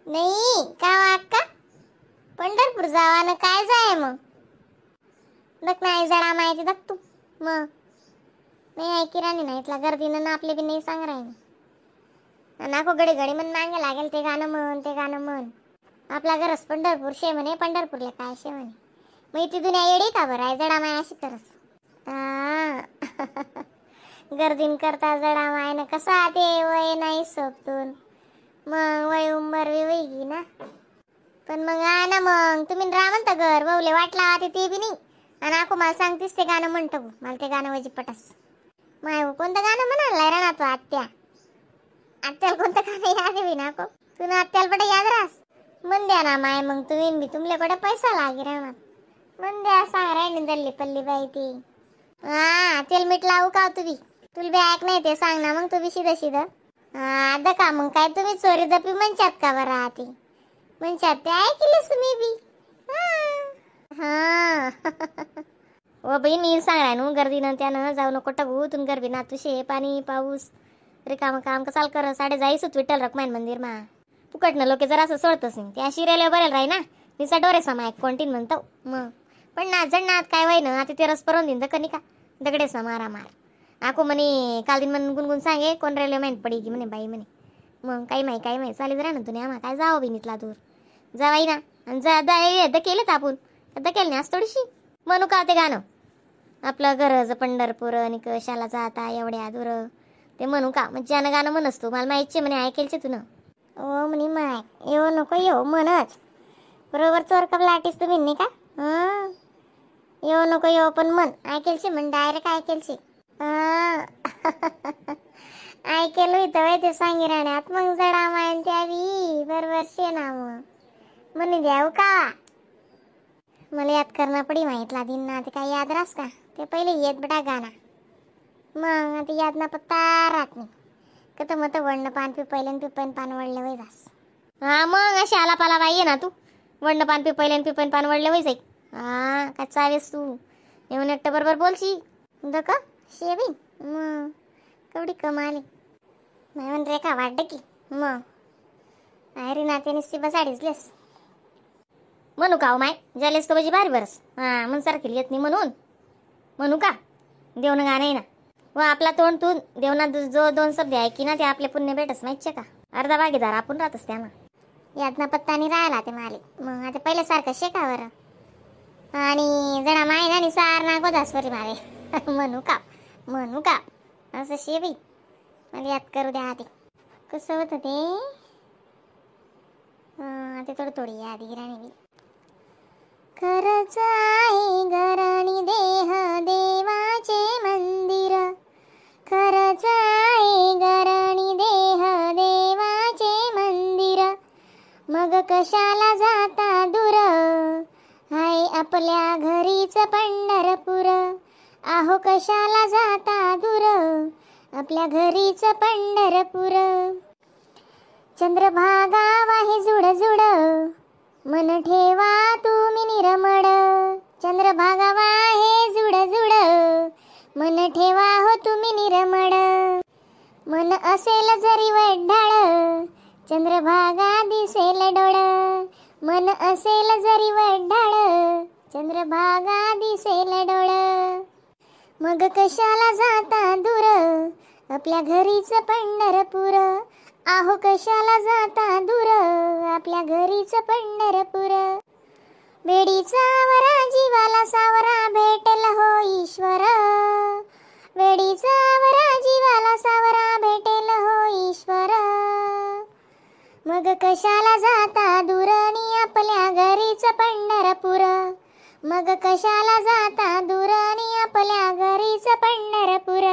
नाही का अक्का, पंढरपूर जावा ना काय जाय मग. दक नाही जरा माहिती दक तू मग नाही ऐकी राणी नाही इथला गर्दीनं ना आपले बी नाही सांग राही नाको गडी गडी मन मागे लागेल ते गाणं म्हण ते गाणं म्हण. आपला घरच पंढरपूर शे म्हणे, पंढरपूरला काय शे म्हणे. मग ती दुनिया येडी का बरं आहे जडा माय अशी तरच. गर्दीन करता जडा मायनं कसा ते वय नाही सोपतून मग वय उंबर वेगळी ना. पण मग ना मग तुम्ही राहा म्हणता घर बवले वाटला ते बी नाही. आणि आको मला सांगतेस ते गाणं म्हणतो मला ते गाणं वजी पटास. माय कोणतं गाणं म्हणालाय रा ना तू आत्या. आत्याला कोणतं गाणं याद बी नाको तू ना आत्याला पटा याद रास. मन द्या ना माय मग तुम्ही बी तुमल्याकडे पैसा लागे राहणार. मन द्या सांग राही दल्ली पल्ली बाई ती. तेल मीठ लावू का तुम्ही तुला बी ऐक नाही ते सांग ना मग तू बी शिदा शिदा. आता का मग काय तुम्ही चोरी दपी म्हणच्यात का बरं राहते म्हणच्यात ते ऐकलेस तुम्ही बी. हा ओ बाई मी सांग राय नू गर्दीनं त्यानं जाऊ नको टगू तुन गरबी नातूशे पाणी पाऊस रिकाम काम कसाल कर साडे जाईस विठ्ठल रखमाईन मंदिर मा फुकटनं लोके जरा असं सोडतस त्या शिरेला बरेल राही ना निसा डोरे समा एक कोणतीन म्हणतो मग पण ना जणनात काय वय ना आता ते रस परून दिन कनी का दगडेस मारा मार आको म्हणे काल दिन मन गुणगुण सांगे कोण रेल्वे माहीत पडी की म्हणे बाई म्हणे. मग काही माही चालीच राह ना तुम्ही आम्हा काय जावं बी नितला दूर जावाई ना आणि जा केलं तापून आता केलं नाही आज थोडीशी म्हणू का ते गाणं आपलं गरज पंढरपूर आणि कशाला जाता एवढ्या दूर ते म्हणू का मग ज्यानं गाणं म्हणस तू मला माहिती म्हणे ऐकेलचे तू ना. ओ म्हणे माय येऊ नको येऊ म्हणच बरोबर चोर कपला आटीस तुम्ही नाही का. येऊ नको येऊ पण मन ऐकेलचे म्हण डायरेक्ट ऐकेलचे. ऐकेल होतं ते सांगी राहण्यात मग जडा मायन त्यावी बरोबर शे ना मग म्हणे द्याव का मला याद करणं पडी माहितला दिन ना ते काय याद रास का ते पहिले येत बडा गाणं मग आता याद ना पत्ता राहत नाही कत मत वडणं पान पिपैलन पान वळलं वय जास. मग अशी आला पाला बाई ये ना तू वडणं पान पिपैलन पान वळलं वय जाई. काय चावेस तू येऊन एकटं बरोबर बोलशी का शेबी मग कवडी कमाले म्हणून रेखा वाटत की मग अरे ना ते निस्ती बसाडीसलेस म्हणू का माय ज्यालेस तो बजी बारी बरस मन सारखी येत नाही म्हणू का देवनं गाणं आहे ना व आपला तोंड तू देवना जो दोन शब्द आहे की ना ते आपले पुण्य भेटस माहितचे का अर्धा भागीदार आपण राहतस त्यानं यातना पत्तानी राहिला ते माले मग आता पहिल्यासारखं शेकावर आणि जणा माय ना सार ना गोदासवरी मारे म्हणू का असं शेबी मला याद करू द्या आधी कसं होतं ते थोडी याद गिराणी खरंच आहे घराणी देह देवाचे मंदिर खरंच आहे घराणी देह देवाचे मंदिर मग कशाला जाता दूर हाय आपल्या घरीच पंढरपूर आहो कशाला जाता दूर आपल्या घरीच पंढरपूर चंद्रभागा वाहे जुड जुड मन ठेवा तुम्ही निरमड चंद्रभागा वाहे जुड जुड मन ठेवा हो तुम्ही निरमड मन असेल जरी वड्ढाळ चंद्रभागा दिसेल डोळ मन असेल जरी वड्ढाळ चंद्रभागा दिसेल डोळ मग कशाला जाता दूर आपल्या घरीच पंढरपूर आहो कशाला जाता दूर आपल्या घरीच पंढरपूर वेडीचा वरा जीवाला सावरा भेटेल हो ईश्वर वेडीचा वरा जीवाला सावरा भेटेल हो ईश्वर मग कशाला जाता दूर आणि आपल्या घरीच पंढरपूर मग कशाला जाता दूर आणि आपल्या घरीच पंढरपूर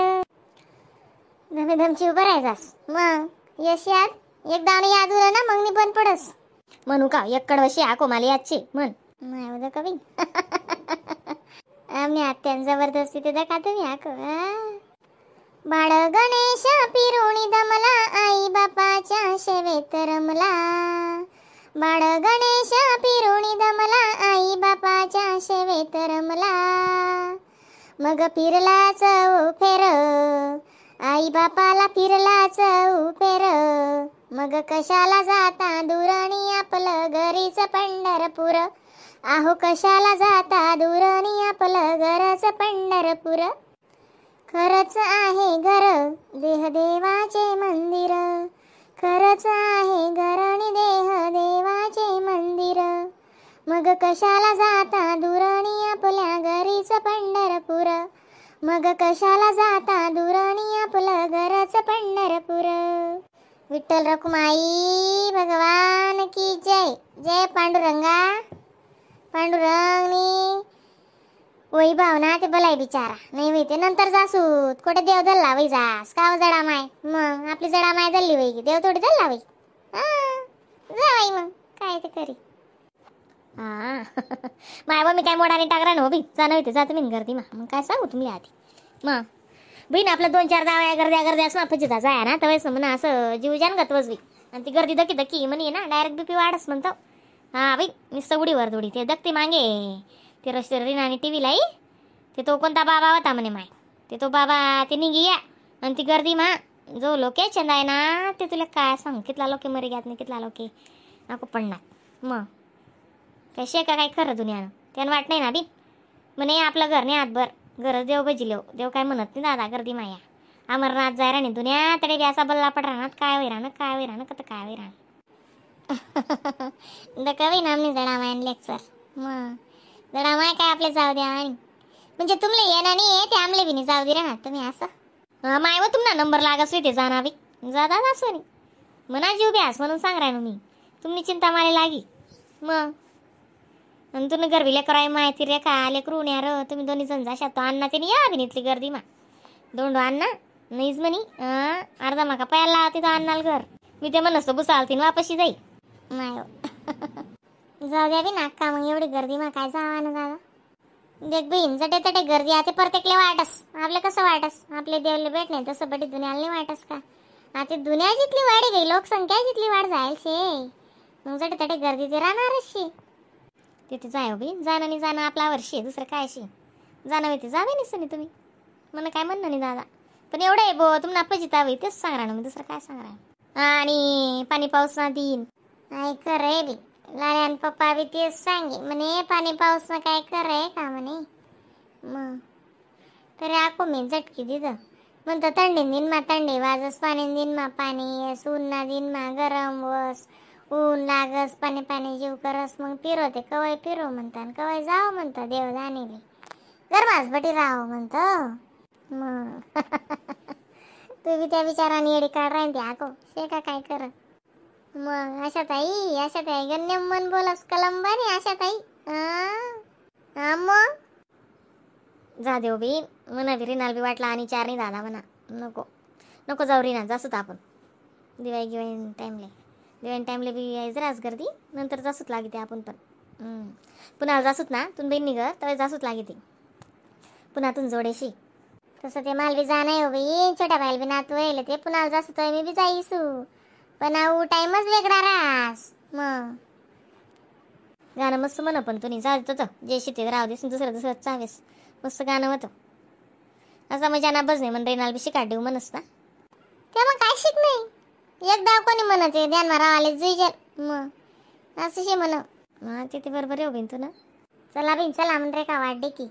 धमधमची उभं राहायचास मग यश याद एकदा याद उरा ना मग मी पण पडस म्हणू का एकड वशी आको माली यादची म्हण नाही उद्या कवी आम्ही आत्यान जबरदस्ती ते दाखा तुम्ही आको बाळ गणेश पिरुणी दमला आई बापाच्या शेवेत रमला बाळ गणेश पिरुणी दमला आई बापाच्या शेवेत रमला मग फिरला चौ फेर आई बापाला फिरला चौ फेर मग कशाला जाता दुराणी आपलं घरीच पंढरपूर. आहो कशाला जाता दुराणी आपलं घरच पंढरपूर. खरंच आहे घर देह देवाचे मंदिर. खरंच आहे घर आणि देह देवाचे मंदिर. मग कशाला जाता दुराणी आपल्या घरीच पंढरपूर. मग कशाला जाता दुराणी आपलं घरच पंढरपूर. विठ्ठल रखुमाई भगवान की जय. जय पांडुरंगा. पांडुरंगनी वही भावना ते बलाई बिचारा नाही होई ते नंतर जासूत कुठे देव धरला वही जास काव जडा माय. मग आपली जडा माय धरली वही की देव थोडी धरला वही. जावाई मग काय ते करी. माय मी काय मोडाने टाकरा ना हो बी जाणं होते जात मी गर्दी मग काय सांगू तुम्ही आधी. मग बहीण आपलं 2-4 जावया गर्द्या असं फजिता जाया ना तवेस म्हणा असं जीव जान गतवस बी. आणि ती गर्दी दकी दकी म्हणे ना डायरेक्ट बीपी वाढस म्हणतो. हा बाई नुसतं उडीवर थोडी ते दखते मागे ते रस्ते आणि टी व्ही लाई ते तो कोणता बाबा होता म्हणे माय. ते तो बाबा ते निघी या आणि ती गर्दी मा जो लोके चंदा आहे ना ते तुला काय सांग कितला लोके मरी घ्यात नाही कितला लोके नको पडणार. मग कसे का काय खरं दुनियानं त्यानं वाट नाही ना बी म्हणे आपलं घर नाही हातभर गरज देव बजिलो देव काय म्हणत नाही दादा गर्दी माया. अमरनाथ जाय राणी दुनिया तडे बी असा बल्ला पड राहणार काय वय राहणं काय वय राहणं कत काय वय राहणं. कवी नामनी जडा मायन लेक्चर. मग जडा माय काय आपले जाऊ द्या आणि म्हणजे तुमले येणार नाही ते आमले बी नाही जाऊ दे राहणार तुम्ही असं. माय व तुम्हाला नंबर लागस ते जाणार बी जादा असं नाही म्हणा जीव ब्यास म्हणून सांग राय मी तुम्ही चिंता मारे लागी. मग आणि तुम्ही गरबी लेकराय माहिती रे का लेकरू न्यार तुम्ही दोन्ही जण जा शकतो. अण्णा ते या अभिनेतली गर्दी मा दोंडो अण्णा नाहीच म्हणी अर्धा माका पायाला तिथं अन्नाल घर मी ते म्हणसतो बुसालती वापशी जाई. नाही जाऊ द्या बी नाका मग एवढी गर्दी मा काय जावा ना दादा. देख बहीण जटे तटे गर्दी आहे प्रत्येकले वाटस आपले कसं वाटस आपले देवले भेट नाही तसं बटी दुनियाला नाही वाटस का. आता दुनिया जितली वाढी गई लोकसंख्या जितली वाढ जाईल शे मग जटे तटे गर्दी ते राहणारच शे. तिथे जाय बी जाणं नाही जाणं आपला वर्षी दुसरं काय शे जाणं होते जावे नाही सनी तुम्ही मला काय म्हणणं नाही दादा. पण एवढं आहे बो तुम्हाला पजिता होई तेच सांग ना मी दुसरं काय सांग राहा. आणि पाणी पाऊस ना दिन काय करे बी लाल्यान पप्पा बी तेच सांगे म्हणे पाणी पाऊस ना काय करे का म्हणे. मग तरी आको मी झटकी दिलं म्हणतं थंडी दिन मा थंडी वाजस पाणी दिन मा पाणी ऊन ना दिन मा गरम वस ऊन लागस पाणी पाणी जीव करस मग फिरवते कवाय फिरो म्हणतात कवाय जाव म्हणतं देव जाणीले गरमास बटी राहो म्हणतं. मग तू बी त्या विचाराने येडी काढ राहीन ते आको शे का काय कर. मग अशा ताई गण्यम मन बोलस कलंबारी आशा ताई. मग जा देव बी म्हणा बी रिनाल बी वाटला आणि 4 नाही दादा म्हणा नको नको जाऊ रिना जासूत आपण दिवाळी दिवाळी टाईमले बी यायचं रास गर्दी नंतर जासूत लागते आपण पण पुन्हा जासूत ना तुम बहीण निघ तर जासूत लागते पुन्हा तुम जोडेशी तसं ते माल बी जाणं हो बाई छोट्या बायला बी नातू येईल ते पुन्हा जासूत मी बी जाईसू पण टाईमच वेगळा रास. मग गाणं मस्त म्हणा पण तुम्ही जात होतं जे शिते राहू देस दुसरं चावेस मस्त गाणं होतं असा मजा ना बस नाही म्हण रेनाल बी शिकाड देऊ म्हणस ना त्या मग काय शिक नाही एकदा कोणी म्हणत ध्यान मारा आले जुईजल मग असं शे म्हण तिथे बरोबर येऊ बीन तू ना चला बीन चला म्हण रे का वाढते की.